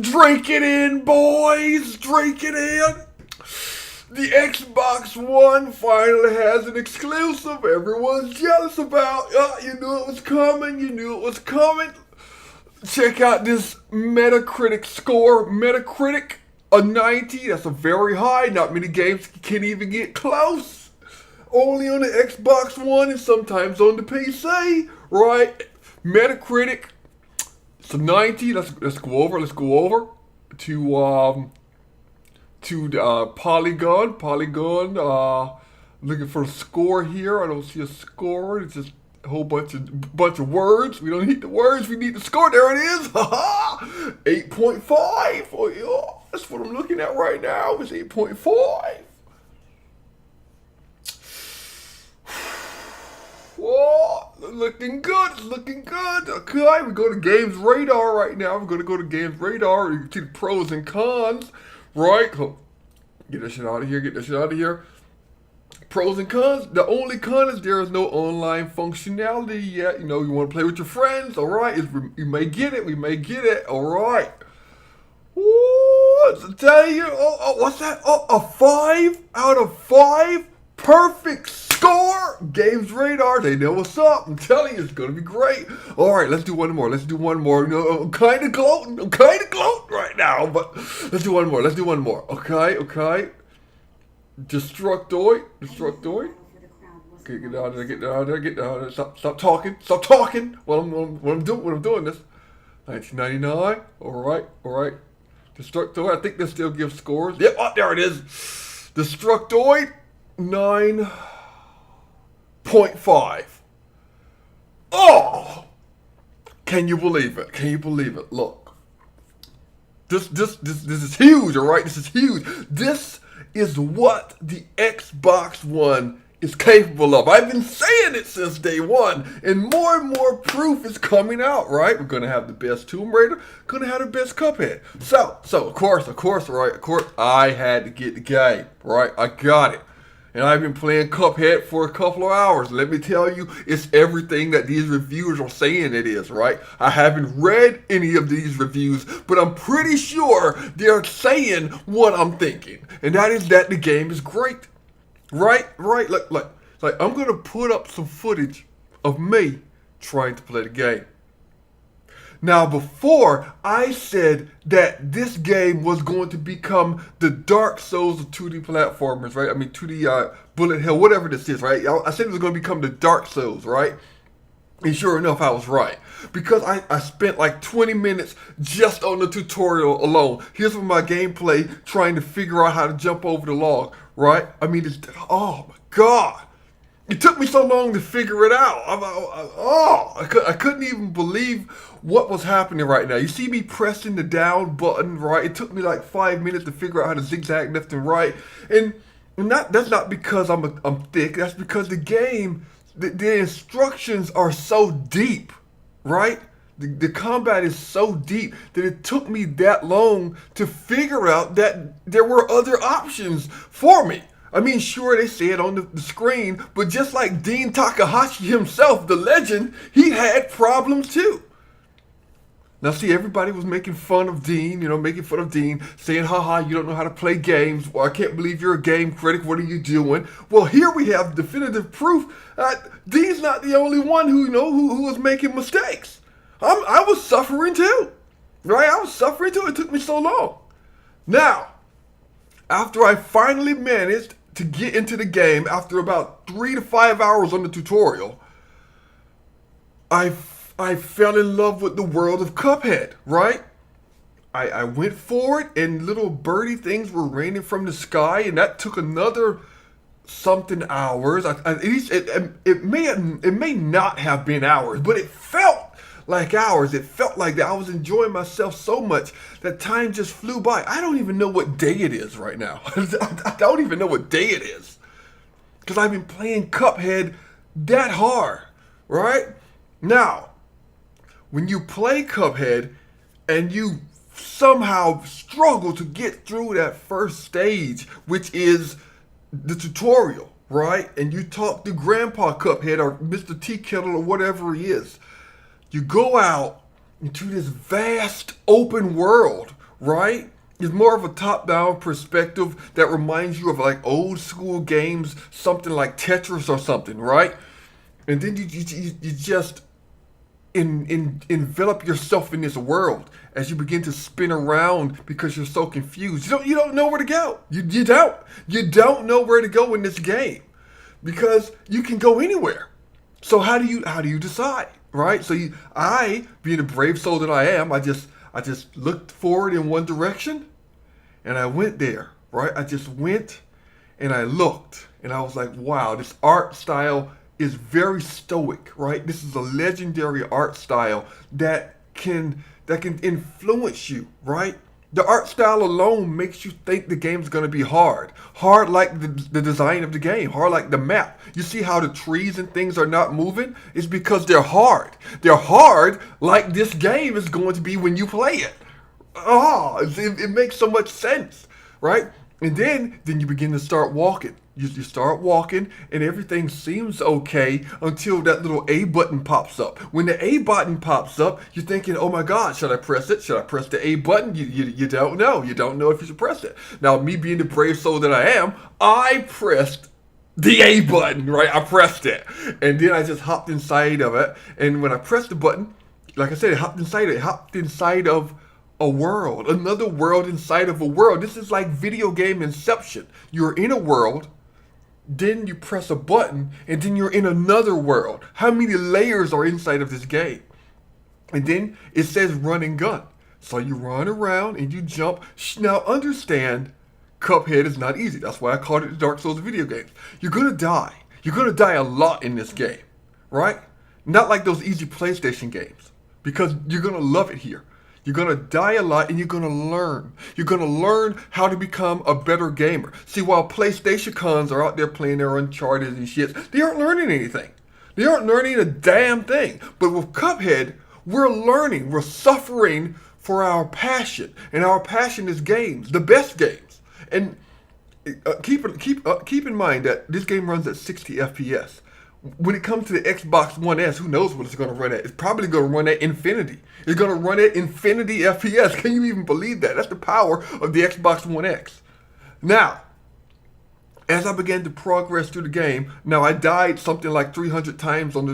Drink it in, boys! Drink it in! The Xbox One finally has an exclusive everyone's jealous about. You knew it was coming, you knew it was coming. Check out this Metacritic score. Metacritic, a 90. That's a very high. Not many games can even get close. Only on the Xbox One and sometimes on the PC, right? Metacritic, it's a 90. Let's go over to Polygon. Looking for a score here. I don't see a score. It's just a whole bunch of words. We don't need the words. We need the score. There it is. 8.5. Oh yeah, that's what I'm looking at right now. It's 8.5. Whoa, looking good. It's looking good. Okay, we go to Games Radar right now. We're gonna go to Games Radar. You can see the pros and cons. Right? Get that shit out of here. Pros and cons. The only con is there is no online functionality yet. You know, you want to play with your friends. All right. You may get it. We may get it. All right. Ooh, tell you. What's that? A 5 out of 5. Perfect score. Games Radar. They know what's up. I'm telling you, it's going to be great. All right, let's do one more. You know, I'm kind of gloating right now, but let's do one more. Okay. Destructoid. Okay, get out of there. Stop talking. While I'm doing this. 1999. All right. Destructoid. I think this still gives scores. Yep. Oh, there it is. Destructoid. 9.5. Oh! Can you believe it? Look. This is huge, alright? This is huge. This is what the Xbox One is capable of. I've been saying it since day one, and more proof is coming out, right? We're gonna have the best Tomb Raider, gonna have the best Cuphead. So of course, I had to get the game, right? I got it. And I've been playing Cuphead for a couple of hours. Let me tell you, it's everything that these reviewers are saying it is, right? I haven't read any of these reviews, but I'm pretty sure they're saying what I'm thinking. And that is that the game is great. Right? Like I'm going to put up some footage of me trying to play the game. Now, before I said that this game was going to become the Dark Souls of 2D platformers, right? I mean, 2D bullet hell, whatever this is, right? I said it was going to become the Dark Souls, right? And sure enough, I was right. Because I spent like 20 minutes just on the tutorial alone. Here's my gameplay trying to figure out how to jump over the log, right? I mean, oh my God. It took me so long to figure it out. I couldn't even believe what was happening right now. You see me pressing the down button, right? It took me like 5 minutes to figure out how to zigzag left and right. And that's not because I'm thick. That's because the game, the instructions are so deep, right? The combat is so deep that it took me that long to figure out that there were other options for me. I mean, sure, they say it on the screen, but just like Dean Takahashi himself, the legend, he had problems too. Now, see, everybody was making fun of Dean, saying, haha, you don't know how to play games. Well, I can't believe you're a game critic. What are you doing? Well, here we have definitive proof that Dean's not the only one who was making mistakes. I was suffering too, right? It took me so long. Now, after I finally managed to get into the game, after about 3 to 5 hours on the tutorial, I fell in love with the world of Cuphead, right? I went for it, and little birdie things were raining from the sky, and that took another something hours. At least it may not have been hours, but it felt like hours. It felt like that I was enjoying myself so much that time just flew by. I don't even know what day it is right now. I don't even know what day it is. Because I've been playing Cuphead that hard, right? Now, when you play Cuphead and you somehow struggle to get through that first stage, which is the tutorial, right? And you talk to Grandpa Cuphead or Mr. Tea Kettle or whatever he is. You go out into this vast open world, right? It's more of a top-down perspective that reminds you of like old school games, something like Tetris or something, right? And then you just envelop yourself in this world as you begin to spin around because you're so confused. You don't know where to go. You don't know where to go in this game because you can go anywhere. So how do you decide, right? I, being the brave soul that I am, I just looked forward in one direction and I went there, right? I just went and I looked and I was like, wow, this art style is very stoic, right? This is a legendary art style that can influence you, right? The art style alone makes you think the game's gonna be hard. Hard like the design of the game, hard like the map. You see how the trees and things are not moving? It's because they're hard. They're hard like this game is going to be when you play it. Oh, it makes so much sense, right? And then you begin to start walking. You start walking, and everything seems okay until that little A button pops up. When the A button pops up, you're thinking, oh my God, should I press it? Should I press the A button? You don't know. You don't know if you should press it. Now, me being the brave soul that I am, I pressed the A button, right? I pressed it. And then I just hopped inside of it. And when I pressed the button, like I said, it hopped inside it. It hopped inside of a world, another world inside of a world. This is like video game Inception. You're in a world, then you press a button, and then you're in another world. How many layers are inside of this game? And then it says run and gun. So you run around and you jump. Now understand, Cuphead is not easy. That's why I called it the Dark Souls of video games. You're gonna die. You're gonna die a lot in this game, right? Not like those easy PlayStation games, because you're gonna love it here. You're going to die a lot and you're going to learn. You're going to learn how to become a better gamer. See, while PlayStation cons are out there playing their Uncharted and shit, they aren't learning anything. They aren't learning a damn thing. But with Cuphead, we're learning. We're suffering for our passion. And our passion is games, the best games. And keep in mind that this game runs at 60 FPS. When it comes to the Xbox One S, who knows what it's going to run at? It's probably going to run at infinity. It's going to run at infinity FPS. Can you even believe that? That's the power of the Xbox One X. Now, as I began to progress through the game, now I died something like 300 times on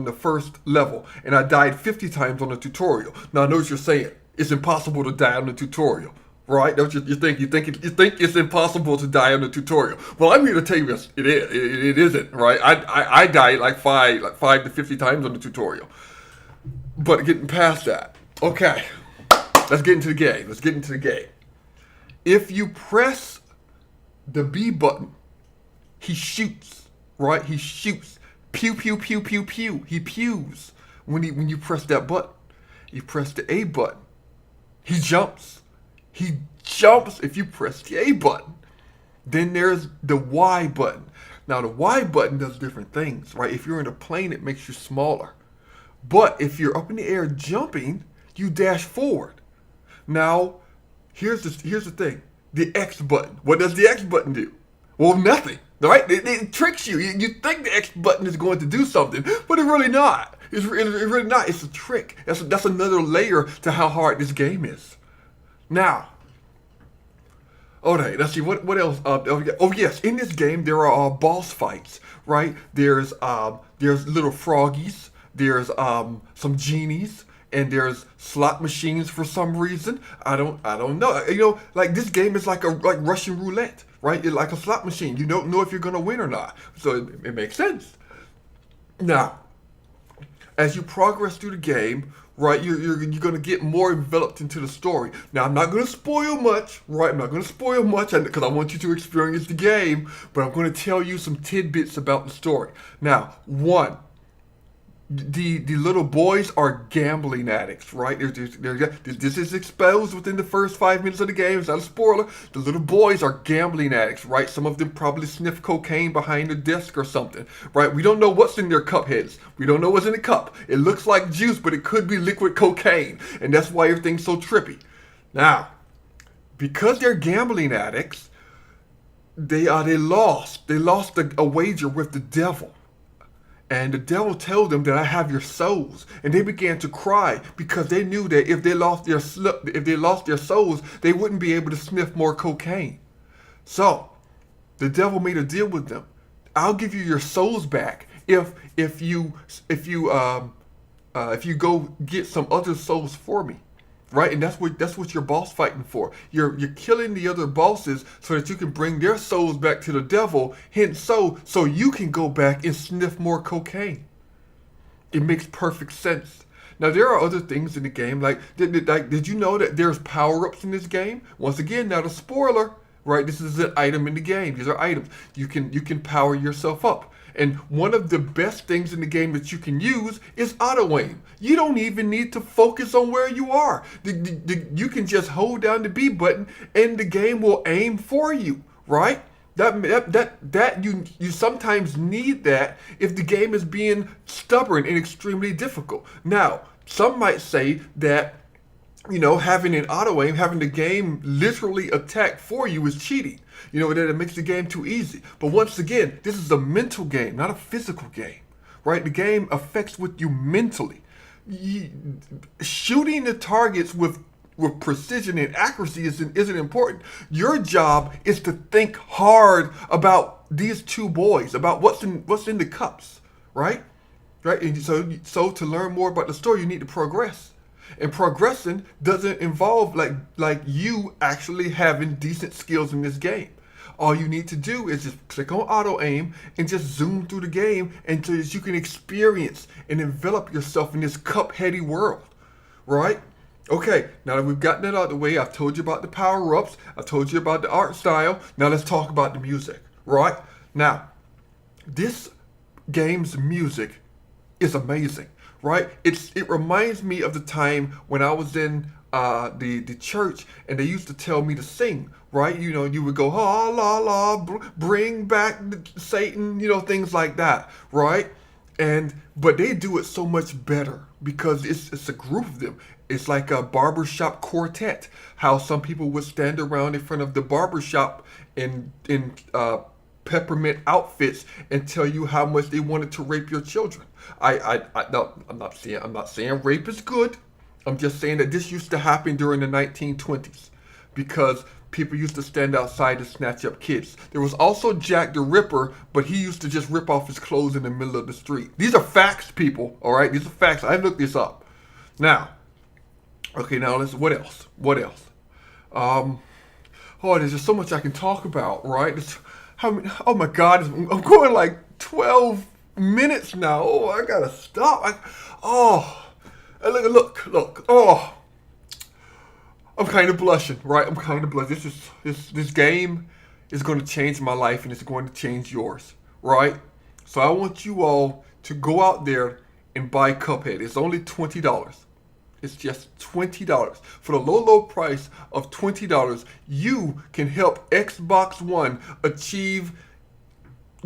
the first level, and I died 50 times on the tutorial. Now, I know what you're saying. It's impossible to die on the tutorial. Right? Don't you think it's impossible to die on the tutorial? Well, I'm here to tell you this. It is. It isn't. Right? I died like 5 to 50 times on the tutorial. But getting past that, okay. Let's get into the game. If you press the B button, he shoots. Right? He shoots. Pew pew pew pew pew. He pews when you press that button. You press the A button. He jumps. He jumps if you press the A button. Then there's the Y button. Now, the Y button does different things, right? If you're in a plane, it makes you smaller. But if you're up in the air jumping, you dash forward. Now, here's the thing. The X button. What does the X button do? Well, nothing, right? It tricks you. You think the X button is going to do something, but it's really not. It's really not. It's a trick. That's another layer to how hard this game is. Now, okay, let's see, what else? Oh yes, in this game there are boss fights, right? There's little froggies, there's some genies, and there's slot machines for some reason. I don't know. You know, like this game is like Russian roulette, right? It's like a slot machine. You don't know if you're gonna win or not, so it makes sense. Now, as you progress through the game, right, you're going to get more enveloped into the story. Now, I'm not going to spoil much, right? I'm not going to spoil much because I want you to experience the game, but I'm going to tell you some tidbits about the story. Now, one, the little boys are gambling addicts, right? This is exposed within the first 5 minutes of the game. It's not a spoiler. The little boys are gambling addicts, right? Some of them probably sniff cocaine behind a desk or something, right? We don't know what's in their cup heads. We don't know what's in the cup. It looks like juice, but it could be liquid cocaine, and that's why everything's so trippy. Now, because they're gambling addicts, they lost. They lost a wager with the devil. And the devil told them that I have your souls, and they began to cry because they knew that if they lost their souls, they wouldn't be able to sniff more cocaine. So the devil made a deal with them. I'll give you your souls back if you go get some other souls for me, right? And that's what your boss fighting for. You're killing the other bosses so that you can bring their souls back to the devil. Hence, so you can go back and sniff more cocaine. It makes perfect sense. Now there are other things in the game, like did you know that there's power-ups in this game? Once again, not a spoiler, right? This is an item in the game. These are items. You can power yourself up. And one of the best things in the game that you can use is auto aim. You don't even need to focus on where you are. You can just hold down the B button and the game will aim for you, right? That you sometimes need that if the game is being stubborn and extremely difficult. Now, some might say that, you know, having an auto aim, having the game literally attack for you is cheating. You know, that it makes the game too easy. But once again, this is a mental game, not a physical game, right? The game affects with you mentally. Shooting the targets with precision and accuracy isn't important. Your job is to think hard about these two boys, about what's in the cups, right? Right. And so to learn more about the story, you need to progress. And progressing doesn't involve like you actually having decent skills in this game. All you need to do is just click on auto aim and just zoom through the game until you can experience and envelop yourself in this Cupheady world, right? Okay, now that we've gotten that out of the way, I've told you about the power-ups, I've told you about the art style, now let's talk about the music, right? Now, this game's music is amazing, right? It reminds me of the time when I was in the church and they used to tell me to sing, right? You know, you would go, ah, la, la, bring back Satan, you know, things like that, right? But they do it so much better because it's a group of them. It's like a barbershop quartet. How some people would stand around in front of the barbershop in peppermint outfits and tell you how much they wanted to rape your children. No, I'm not saying rape is good. I'm just saying that this used to happen during the 1920s because people used to stand outside to snatch up kids. There was also Jack the Ripper, but he used to just rip off his clothes in the middle of the street. These are facts, people, all right? These are facts. I looked this up. Now, okay, now what else? There's just so much I can talk about, right? Oh my God, I'm going like 12 minutes now. Oh, I gotta stop. Look. Oh, I'm kind of blushing, right? I'm kind of blushing. This game is going to change my life and it's going to change yours, right? So I want you all to go out there and buy Cuphead. It's only $20. It's just $20. For the low price of $20, you can help Xbox One achieve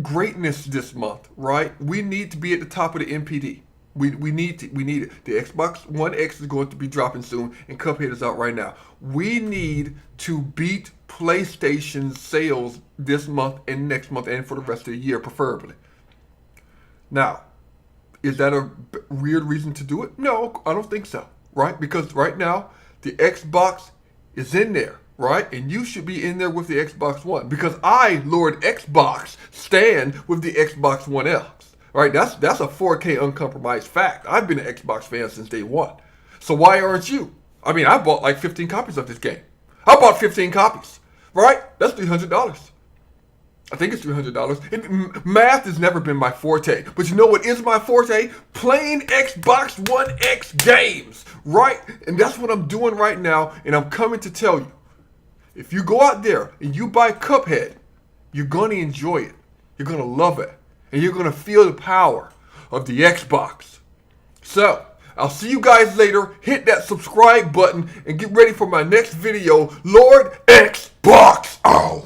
greatness this month, right? We need to be at the top of the NPD. We need it. The Xbox One X is going to be dropping soon, and Cuphead is out right now. We need to beat PlayStation sales this month and next month and for the rest of the year, preferably. Now, is that a weird reason to do it? No, I don't think so, right? Because right now, the Xbox is in there, right? And you should be in there with the Xbox One because I, Lord Xbox, stand with the Xbox One X. Right, that's a 4K uncompromised fact. I've been an Xbox fan since day one. So why aren't you? I mean, I bought like 15 copies of this game. I bought 15 copies, right? That's $300. I think it's $300. Math has never been my forte. But you know what is my forte? Playing Xbox One X games, right? And that's what I'm doing right now, and I'm coming to tell you. If you go out there and you buy Cuphead, you're going to enjoy it. You're going to love it. And you're going to feel the power of the Xbox. So, I'll see you guys later. Hit that subscribe button and get ready for my next video. Lord Xbox out.